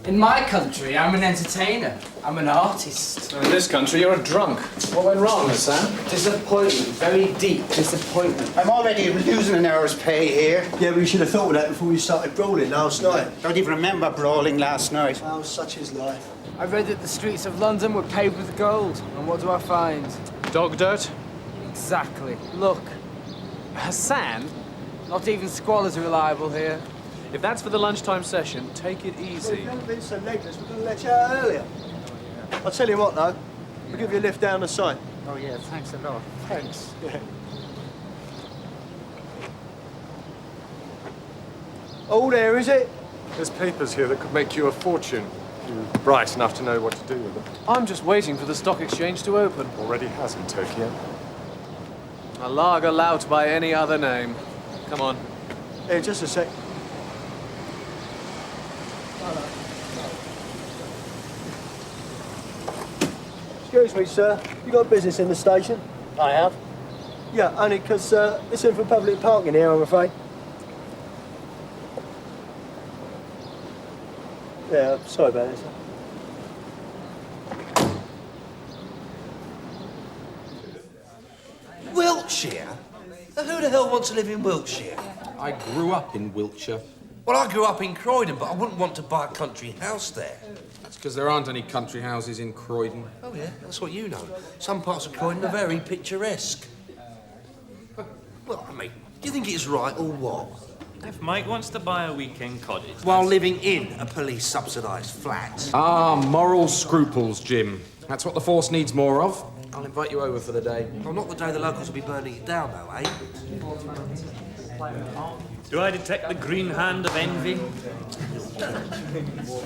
In my country, I'm an entertainer. I'm an artist. In this country, you're a drunk. What went wrong, Sam? Disappointment. Very deep disappointment. I'm already losing an hour's pay here. Yeah, we should have thought of that before we started brawling last night. Don't even remember brawling last night. Oh, such is life. I read that the streets of London were paved with gold. And what do I find? Dog dirt? Exactly. Look. Hassan? Not even squalor's reliable here. If that's for the lunchtime session, take it Well, if easy. you hadn't been so legless, we're going to let you out earlier. I'll tell you what, though. We'll give you a lift down the site. Oh, yeah, thanks a lot. Thanks. Yeah. All there, is it? There's papers here that could make you a fortune. You're bright enough to know what to do with them. I'm just waiting for the stock exchange to open. Already has in Tokyo. A lager lout by any other name. Come on. Here, just a sec. Excuse me, sir. You got business in the station? I have. Yeah, only 'cause it's in for public parking here, I'm afraid. Yeah, sorry about this. Wiltshire? Now, who the hell wants to live in Wiltshire? I grew up in Wiltshire. Well, I grew up in Croydon, but I wouldn't want to buy a country house there. That's because there aren't any country houses in Croydon. Oh, yeah? That's what you know. Some parts of Croydon are very picturesque. Well, I mean, do you think it's right or what? If Mike wants to buy a weekend cottage... While living in a police-subsidised flat. Ah, moral scruples, Jim. That's what the force needs more of. I'll invite you over for the day. Well, not the day the locals will be burning it down, though, eh? Do I detect the green hand of envy?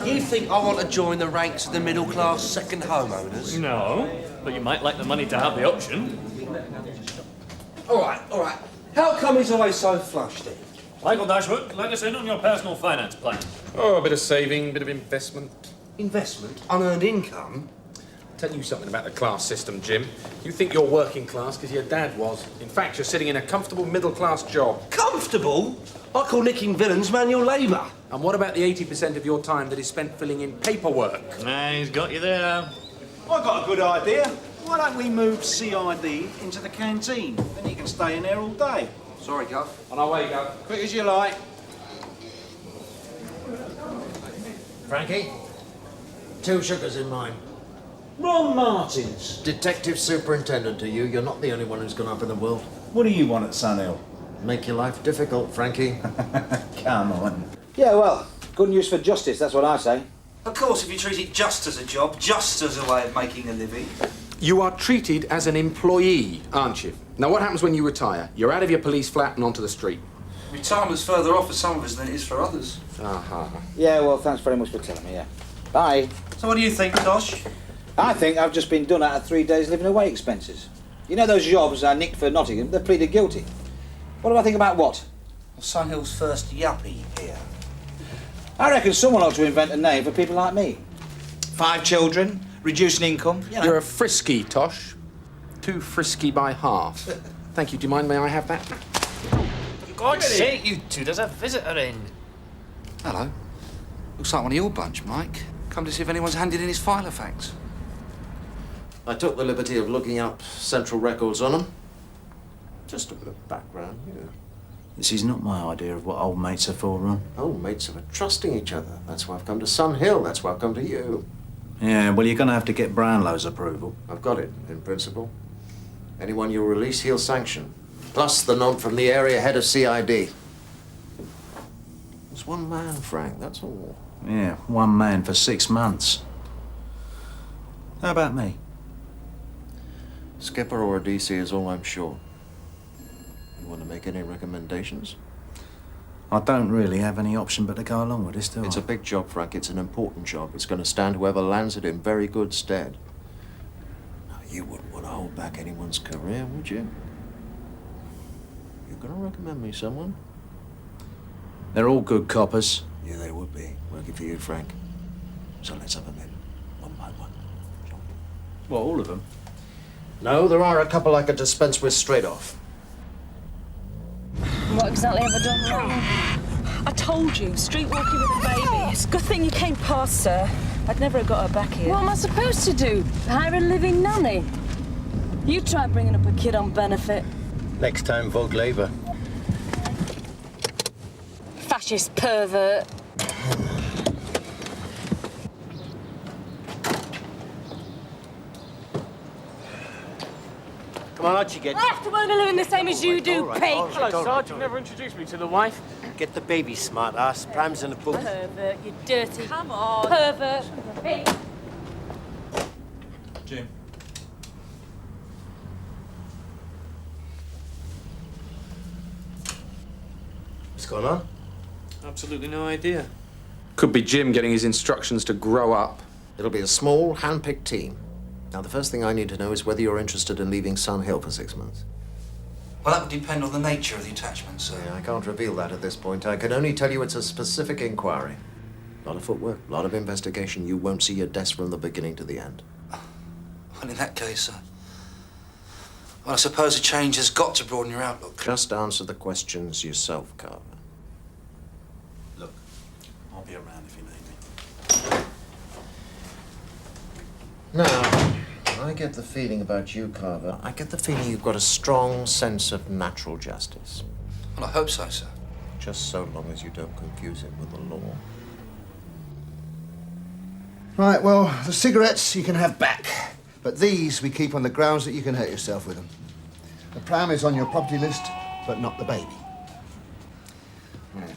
You think I want to join the ranks of the middle-class second homeowners? No, but you might like the money to have the option. All right. How come he's always so flush, then? Michael Dashwood, let us in on your personal finance plan. Oh, a bit of saving, a bit of investment. Investment? Unearned income? I'll tell you something about the class system, Jim. You think you're working class because your dad was. In fact, you're sitting in a comfortable middle-class job. Comfortable? I call nicking villains manual labour. And what about the 80% of your time that is spent filling in paperwork? Nah, he's got you there. I've got a good idea. Why don't we move CID into the canteen? Then you can stay in there all day. Sorry, Gov. On our way, Gov. Quick as you like. Frankie? 2 sugars in mine. Ron Martins. Detective Superintendent to you. You're not the only one who's gone up in the world. What do you want at Sunhill? Make your life difficult, Frankie. Come on. Yeah, well, good news for justice, that's what I say. Of course, if you treat it just as a job, just as a way of making a living. You are treated as an employee, aren't you? Now, what happens when you retire? You're out of your police flat and onto the street. Retirement's further off for some of us than it is for others. Yeah, well, thanks very much for telling me, yeah. Bye. So what do you think, Tosh? I think I've just been done out of 3 days living away expenses. You know those jobs I nicked for Nottingham? They pleaded guilty. What do I think about what? Well, Sunhill's first yuppie here. I reckon someone ought to invent a name for people like me. 5 children, reducing income, you know. You're a frisky, Tosh. Too frisky by half. Thank you. Do you mind? May I have that? For God's sake, you two, there's a visitor in. Hello. Looks like one of your bunch, Mike. Come to see if anyone's handed in his file of facts. I took the liberty of looking up central records on them. Just a bit of background, you know. This is not my idea of what old mates are for, Ron. Old mates are trusting each other. That's why I've come to Sun Hill. That's why I've come to you. Yeah, well, you're going to have to get Brownlow's approval. I've got it, in principle. Anyone you release, he'll sanction. Plus the nod from the area head of CID. It's one man, Frank, that's all. Yeah, 1 man for 6 months. How about me? Skipper or a DC is all I'm sure. You want to make any recommendations? I don't really have any option but to go along with this, do I? It's a big job, Frank. It's an important job. It's going to stand whoever lands it in very good stead. Now, you wouldn't want to hold back anyone's career, would you? You're going to recommend me someone? They're all good coppers. Yeah, they would be. Working for you, Frank. So let's have them in, one by one. What, all of them? No, there are a couple I could dispense with straight off. What exactly have I done wrong? I told you, streetwalking with a baby. It's a good thing you came past, sir. I'd never have got her back here. What am I supposed to do? Hire a living nanny? You try bringing up a kid on benefit. Next time, vote Labour. Fascist pervert. Come on, out you get. I have to earn a living the same as you do, pig. Hello, Sarge. You've never introduced me to the wife. Get the baby, smart ass. Pram's in the book. Pervert, you dirty. Come on. Pervert. Pig. Jim. What's going on? Absolutely no idea. Could be Jim getting his instructions to grow up. It'll be a small, hand-picked team. Now, the first thing I need to know is whether you're interested in leaving Sun Hill for 6 months. Well, that would depend on the nature of the attachment, sir. Yeah, I can't reveal that at this point. I can only tell you it's a specific inquiry. A lot of footwork, a lot of investigation. You won't see your desk from the beginning to the end. Well, in that case, well, I suppose a change has got to broaden your outlook. Just answer the questions yourself, Carver. Look, I'll be around if you need me. Now, I get the feeling about you, Carver. I get the feeling you've got a strong sense of natural justice. Well, I hope so, sir. Just so long as you don't confuse it with the law. Right, well, the cigarettes you can have back. But these we keep on the grounds that you can hurt yourself with them. The pram is on your property list, but not the baby. Right.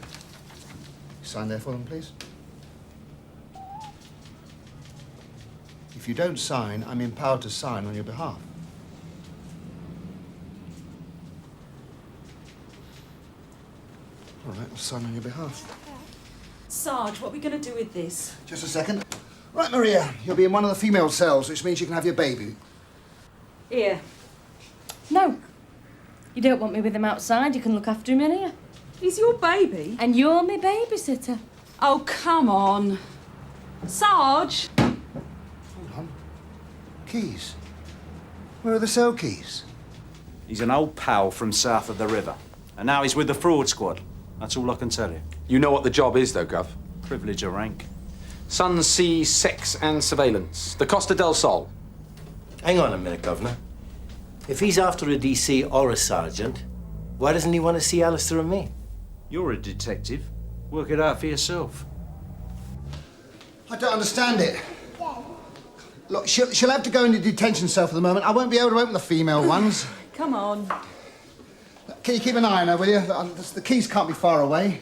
Sign there for them, please. If you don't sign, I'm empowered to sign on your behalf. All right, I'll sign on your behalf. Sarge, what are we going to do with this? Just a second. Right, Maria, you'll be in one of the female cells, which means you can have your baby. Here. No. You don't want me with him outside. You can look after him in here. He's your baby? And you're my babysitter. Oh, come on. Sarge! Hold on. Keys. Where are the cell keys? He's an old pal from south of the river. And now he's with the fraud squad. That's all I can tell you. You know what the job is, though, Gov. Privilege of rank. Sun, Sea, Sex and Surveillance. The Costa del Sol. Hang on a minute, Governor. If he's after a DC or a sergeant, why doesn't he want to see Alistair and me? You're a detective. Work it out for yourself. I don't understand it. Look, she'll have to go into detention cell for the moment. I won't be able to open the female ones. Come on. Can you keep an eye on her, will you? The keys can't be far away.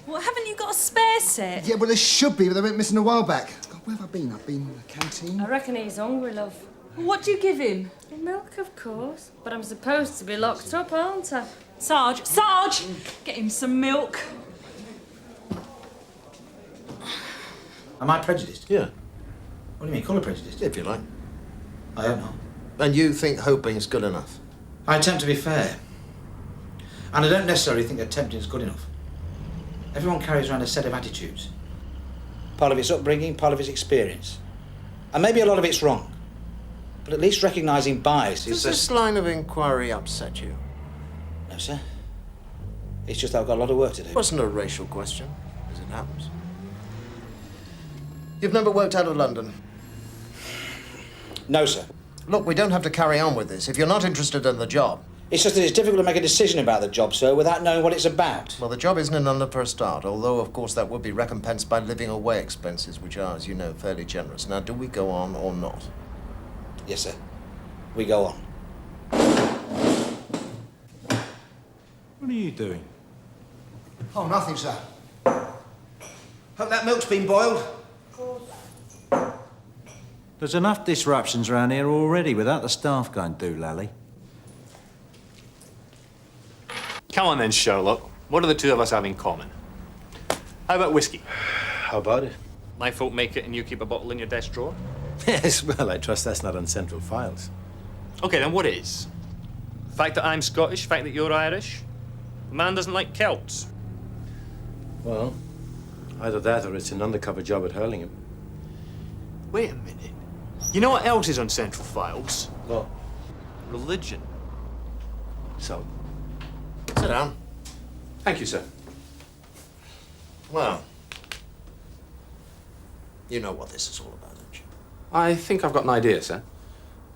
Well, haven't you got a spare set? Yeah, well, there should be, but they went missing a while back. God, where have I been? I've been in the canteen. I reckon he's hungry, love. What do you give him? Milk, of course. But I'm supposed to be locked up, aren't I? Sarge! Sarge! Get him some milk. Am I prejudiced? Yeah. What do you mean, colour prejudiced? If you like. I hope not. And you think hoping's good enough? I attempt to be fair. And I don't necessarily think attempting is good enough. Everyone carries around a set of attitudes. Part of its upbringing, part of its experience. And maybe a lot of it's wrong. But at least recognising bias is... Does this line of inquiry upset you? No, sir. It's just that I've got a lot of work to do. It wasn't a racial question, as it happens. You've never worked out of London? No, sir. Look, we don't have to carry on with this. If you're not interested in the job... It's just that it's difficult to make a decision about the job, sir, without knowing what it's about. Well, the job isn't in London for a start, although, of course, that would be recompensed by living away expenses, which are, as you know, fairly generous. Now, do we go on or not? Yes, sir. We go on. What are you doing? Oh, nothing, sir. Hope that milk's been boiled. There's enough disruptions around here already without the staff going doolally. Come on then, Sherlock. What do the two of us have in common? How about whiskey? How about it? My folk make it and you keep a bottle in your desk drawer? Yes, well, I trust that's not on central files. Okay, then what is? The fact that I'm Scottish, the fact that you're Irish? The man doesn't like Celts. Well, either that or it's an undercover job at Hurlingham. Wait a minute. You know what else is on Central Files? What? Religion. So? Sit down. Thank you, sir. Well, you know what this is all about, don't you? I think I've got an idea, sir.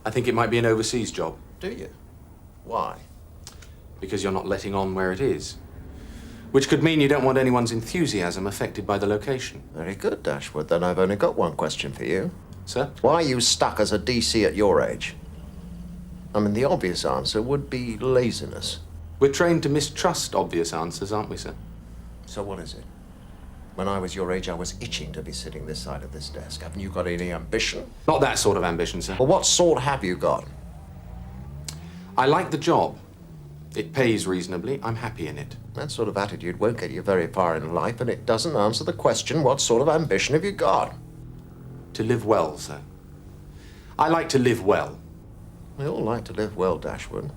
I think it might be an overseas job. Do you? Why? Because you're not letting on where it is. Which could mean you don't want anyone's enthusiasm affected by the location. Very good, Dashwood. Then I've only got one question for you. Sir? Why are you stuck as a DC at your age? I mean, the obvious answer would be laziness. We're trained to mistrust obvious answers, aren't we, sir? So what is it? When I was your age, I was itching to be sitting this side of this desk. Haven't you got any ambition? Not that sort of ambition, sir. Well, what sort have you got? I like the job. It pays reasonably. I'm happy in it. That sort of attitude won't get you very far in life, and it doesn't answer the question, what sort of ambition have you got? To live well, sir. I like to live well. We all like to live well, Dashwood.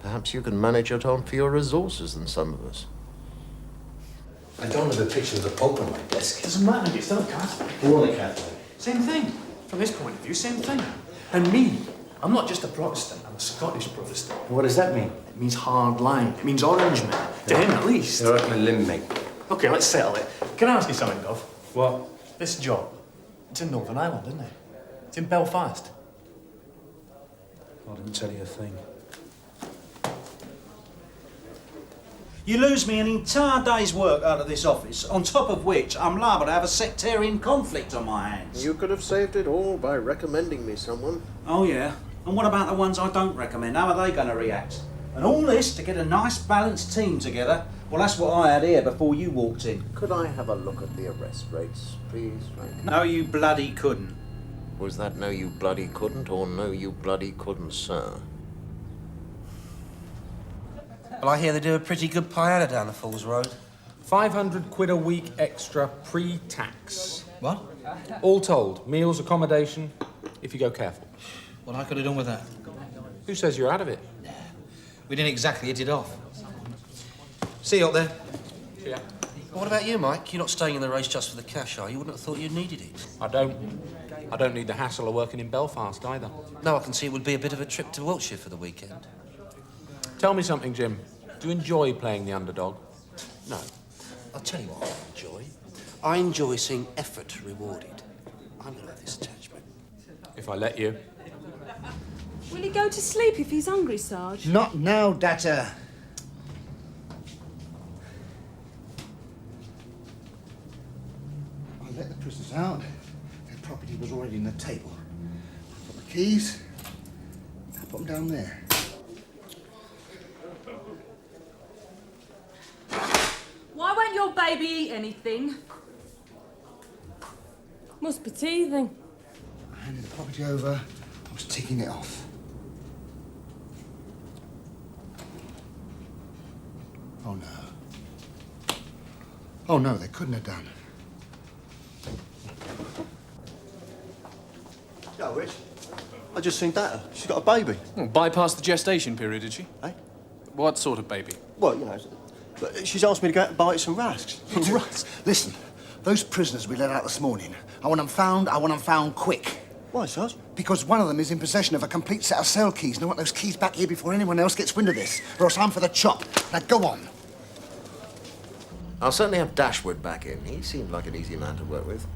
Perhaps you can manage it on fewer resources than some of us. I don't have a picture of the Pope on my desk. Doesn't matter, you're still a Catholic. Born a Catholic. Same thing. From this point of view, same thing. And me, I'm not just a Protestant, I'm a Scottish Protestant. What does that mean? It means hard line. It means orange man. To him, at least. You're up my limb, mate. OK, let's settle it. Can I ask you something, Gov? What? This job, it's in Northern Ireland, isn't it? It's in Belfast. I didn't tell you a thing. You lose me an entire day's work out of this office, on top of which I'm liable to have a sectarian conflict on my hands. You could have saved it all by recommending me someone. Oh, yeah? And what about the ones I don't recommend? How are they going to react? And all this to get a nice balanced team together? Well, that's what I had here before you walked in. Could I have a look at the arrest rates, please, Frank? No, you bloody couldn't. Was that no, you bloody couldn't, or no, you bloody couldn't, sir? Well, I hear they do a pretty good paella down the Falls Road. 500 quid a week extra pre-tax. What? All told, meals, accommodation, if you go careful. What I could have done with that? Who says you're out of it? We didn't exactly hit it off. See you up there. Yeah. What about you, Mike? You're not staying in the race just for the cash, are you? You wouldn't have thought you needed it. I don't need the hassle of working in Belfast either. No, I can see it would be a bit of a trip to Wiltshire for the weekend. Tell me something, Jim. Do you enjoy playing the underdog? No. I'll tell you what I enjoy. I enjoy seeing effort rewarded. I'm going to have this attachment. If I let you. Will he go to sleep if he's hungry, Sarge? Not now, Datta. I let the prisoners out. Their property was already in the table. I got the keys. I put them down there. Why won't your baby eat anything? Must be teething. I handed the property over. I was ticking it off. Oh, no. Oh, no, they couldn't have done. Yeah, Rich. I just seen Datta. She's got a baby. Well, bypassed the gestation period, did she? Eh? What sort of baby? Well, you know, but she's asked me to go out and buy some rusks. Right. Listen, those prisoners we let out this morning, I want them found quick. Why, Sarge? Because one of them is in possession of a complete set of cell keys. And I want those keys back here before anyone else gets wind of this, or else I'm for the chop. Now, go on. I'll certainly have Dashwood back in. He seemed like an easy man to work with.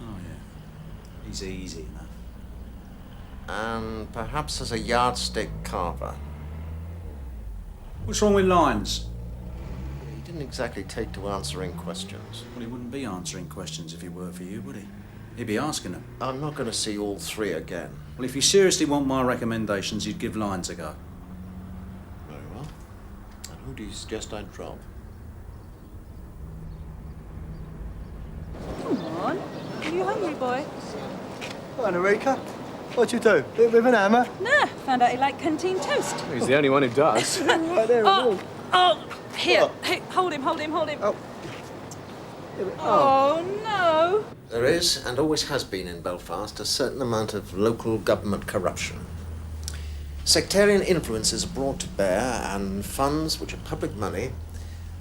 Oh, yeah. He's easy enough. And perhaps as a yardstick carver. What's wrong with Lyons? He didn't exactly take to answering questions. Well, he wouldn't be answering questions if he were for you, would he? He'd be asking them. I'm not going to see all three again. Well, if you seriously want my recommendations, you'd give Lyons a go. Very well. And who do you suggest I drop? Come on. Are you hungry, boy? Hi, Enrica. What'd you do? With an hammer? Nah, found out he liked canteen toast. He's the only one who does. Right there. Here. Hey, hold him. Oh. Oh, no. There is, and always has been in Belfast, a certain amount of local government corruption. Sectarian influences are brought to bear, and funds, which are public money,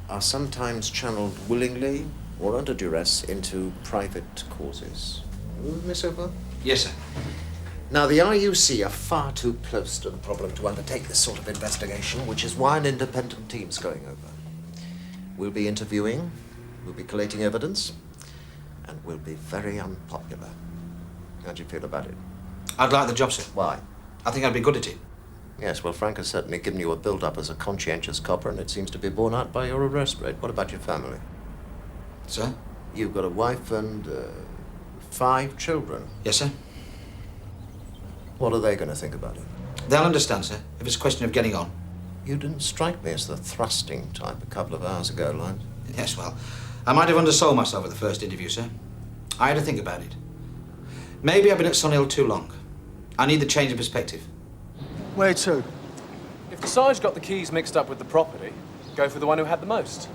are sometimes channeled willingly or under duress into private causes. Miss Hooper? Yes, sir. Now, the RUC are far too close to the problem to undertake this sort of investigation, which is why an independent team's going over. We'll be interviewing, We'll be collating evidence, and we'll be very unpopular. How do you feel about it? I'd like the job, sir. Why? I think I'd be good at it. Yes, well, Frank has certainly given you a build-up as a conscientious copper, and it seems to be borne out by your arrest rate. What about your family? Sir? You've got a wife and 5 children. Yes, sir. What are they going to think about it? They'll understand, sir, if it's a question of getting on. You didn't strike me as the thrusting type a couple of hours ago, Lyons. Yes, well, I might have undersold myself at the first interview, sir. I had to think about it. Maybe I've been at Sunhill too long. I need the change of perspective. Where to? If the Sarge got the keys mixed up with the property, go for the one who had the most.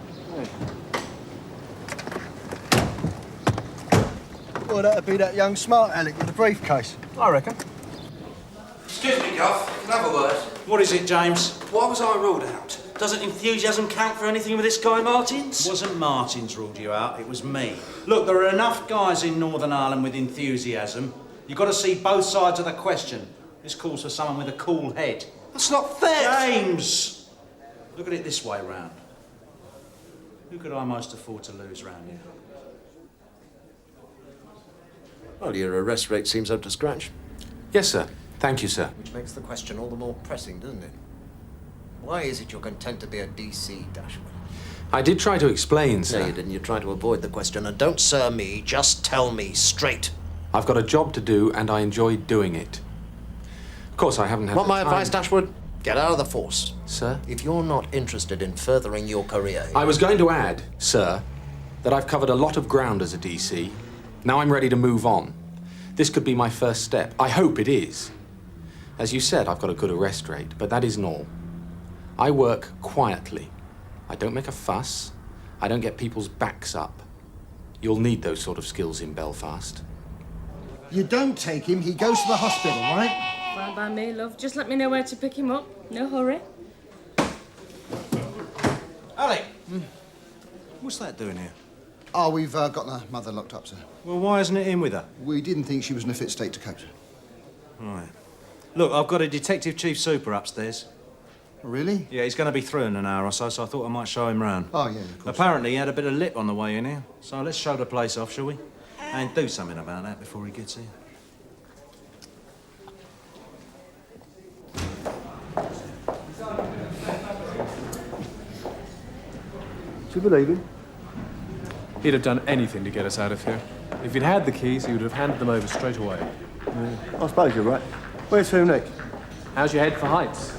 Well, that'd be that young smart aleck with the briefcase. I reckon. Excuse me, Goff. Can I have a word? What is it, James? Why was I ruled out? Doesn't enthusiasm count for anything with this guy Martins? It wasn't Martins ruled you out, it was me. Look, there are enough guys in Northern Ireland with enthusiasm. You've got to see both sides of the question. This calls for someone with a cool head. That's not fair! James! Look at it this way round. Who could I most afford to lose round here? Well, your arrest rate seems up to scratch. Yes, sir. Thank you, sir. Which makes the question all the more pressing, doesn't it? Why is it you're content to be a DC, Dashwood? I did try to explain, sir. No, you didn't. You tried to avoid the question. And don't sir me, just tell me straight. I've got a job to do, and I enjoy doing it. Of course, I haven't had Want the my time. advice, Dashwood? Get out of the force. Sir? If you're not interested in furthering your career... I was going to add, sir, that I've covered a lot of ground as a DC. Now I'm ready to move on. This could be my first step. I hope it is. As you said, I've got a good arrest rate, but that isn't all. I work quietly. I don't make a fuss. I don't get people's backs up. You'll need those sort of skills in Belfast. You don't take him, he goes to the hospital, right? Fine by me, love. Just let me know where to pick him up. No hurry. Alec! What's that doing here? Oh, we've got the mother locked up, sir. Well, why isn't it in with her? We didn't think she was in a fit state to cope. Right. Look, I've got a Detective Chief Super upstairs. Really? Yeah, he's going to be through in an hour or so, so I thought I might show him round. Oh, yeah, of course. Apparently, he had a bit of lip on the way in here, so let's show the place off, shall we? And do something about that before he gets here. Do you believe him? He'd have done anything to get us out of here. If he'd had the keys, he would have handed them over straight away. Yeah, I suppose you're right. Where to next? How's your head for heights?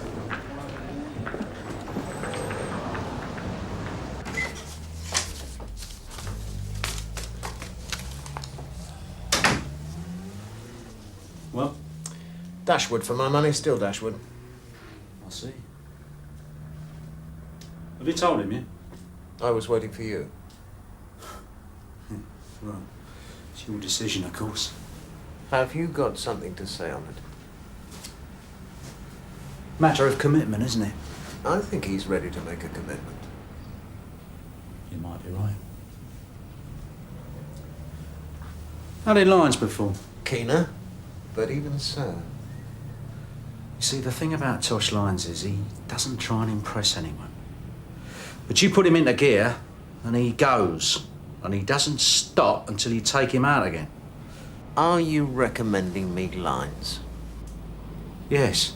Well? Dashwood for my money, still Dashwood. I see. Have you told him yet? I was waiting for you. Right. It's your decision, of course. Have you got something to say on it? Matter of commitment, isn't it? I think he's ready to make a commitment. You might be right. How did Lyons perform? Keener, but even so. You see, the thing about Tosh Lyons is he doesn't try and impress anyone. But you put him into gear, and he goes. And he doesn't stop until you take him out again. Are you recommending me Lyons? Yes.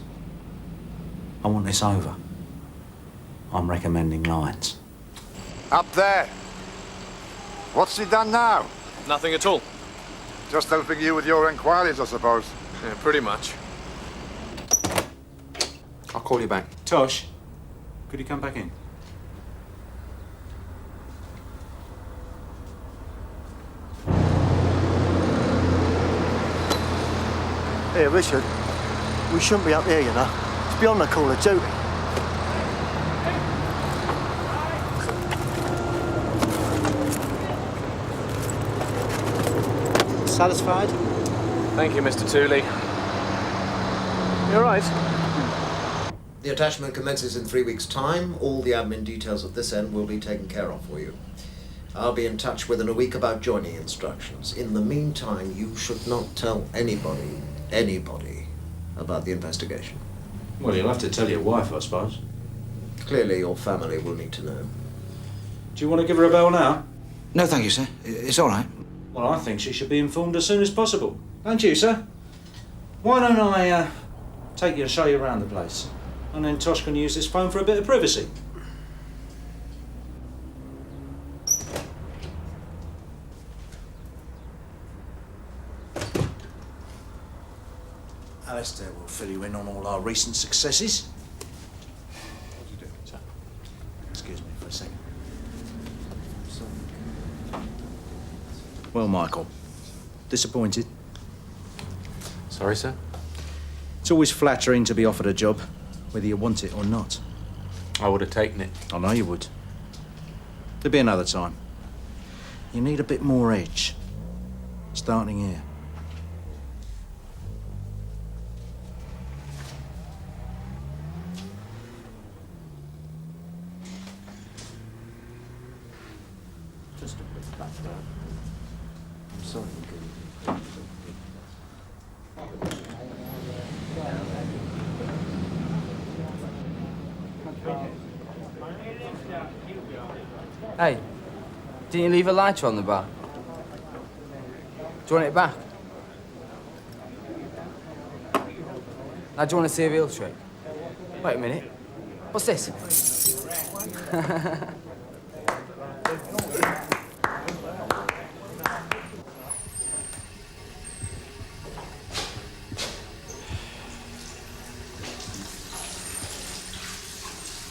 I want this over. I'm recommending Lyons. Up there. What's he done now? Nothing at all. Just helping you with your inquiries, I suppose. Yeah, pretty much. I'll call you back. Tosh, could you come back in? Here, Richard. We shouldn't be up here, you know. It's beyond the call of duty. Satisfied? Thank you, Mr. Tooley. You're right. The attachment commences in 3 weeks' time. All the admin details at this end will be taken care of for you. I'll be in touch within a week about joining instructions. In the meantime, you should not tell anybody about the investigation. Well, you'll have to tell your wife, I suppose. Clearly, your family will need to know. Do you want to give her a bell now? No, thank you, sir. It's all right. Well, I think she should be informed as soon as possible. Don't you, sir? Why don't I take you and show you around the place? And then Tosh can use this phone for a bit of privacy. Alistair will fill you in on all our recent successes. What are you doing, sir? Excuse me for a second. Well, Michael, disappointed? Sorry, sir? It's always flattering to be offered a job, whether you want it or not. I would have taken it. I know you would. There'll be another time. You need a bit more edge. Starting here. Just a bit back there. I'm sorry. Hey, didn't you leave a lighter on the bar? Do you want it back? Now, do you want to see a real trick? Wait a minute. What's this?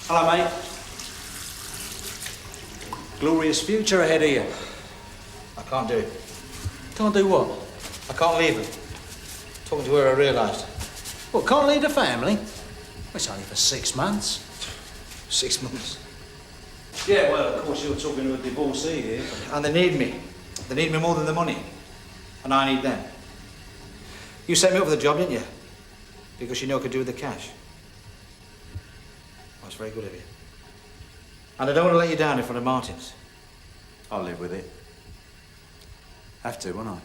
Hello, mate. Glorious future ahead of you. I can't do it. Can't do what? I can't leave her. Talking to her, I realised. What, can't leave the family? It's only for 6 months. 6 months. Yeah, well, of course, you're talking to a divorcee here. And they need me. They need me more than the money. And I need them. You set me up for the job, didn't you? Because you know I could do with the cash. That's very good of you. And I don't want to let you down in front of Martin's. I'll live with it. Have to, won't I?